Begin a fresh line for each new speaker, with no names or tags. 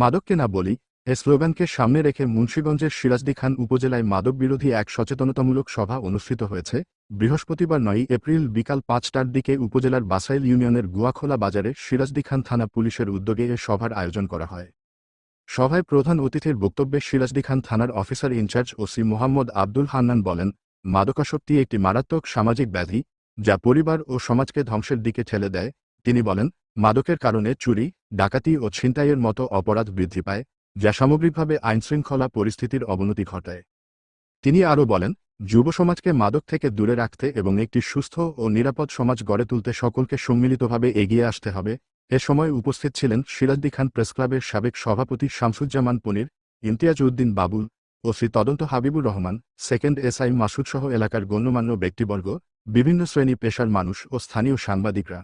মাদককে না বলি এ স্লোগানকে সামনে রেখে মুন্সিগঞ্জের সিরাজদি খান উপজেলায় মাদক বিরোধী এক সচেতনতামূলক সভা অনুষ্ঠিত হয়েছে। বৃহস্পতিবার ৯ এপ্রিল বিকাল ৫টার দিকে উপজেলার বাসাইল ইউনিয়নের গুয়াখোলা বাজারে সিরাজদি খান থানা পুলিশের উদ্যোগে এ সভার আয়োজন করা হয়। সভায় প্রধান অতিথির বক্তব্যে সিরাজদি খান থানার officer in charge OC Mohammad Abdul Hannan বলেন, মাদকাসক্তি একটি মারাত্মক সামাজিক ব্যাধি যা পরিবার ও সমাজকে ধ্বংসের দিকে ঠেলে দেয়। তিনি বলেন, মাদকের কারণে চুরি, ডাকাতি ও ছিনতাইয়ের মতো অপরাধ বৃদ্ধি পায়, যা সামগ্রিকভাবে আইনশৃঙ্খলা পরিস্থিতির অবনতি ঘটায়। তিনি আরও বলেন, যুব সমাজকে মাদক থেকে দূরে রাখতে এবং একটি সুস্থ ও নিরাপদ সমাজ গড়ে তুলতে সকলকে সম্মিলিতভাবে এগিয়ে আসতে হবে। এ সময় উপস্থিত ছিলেন সিরাজদি খান প্রেসক্লাবের সাবেক সভাপতি শামসুজ্জামান পনির, ইমতিয়াজ উদ্দিন বাবুল, ওসি তদন্ত হাবিবুর রহমান, সেকেন্ড এসআই মাসুদ সহ এলাকার গণ্যমান্য ব্যক্তিবর্গ, বিভিন্ন শ্রেণী পেশার মানুষ ও স্থানীয় সাংবাদিকরা।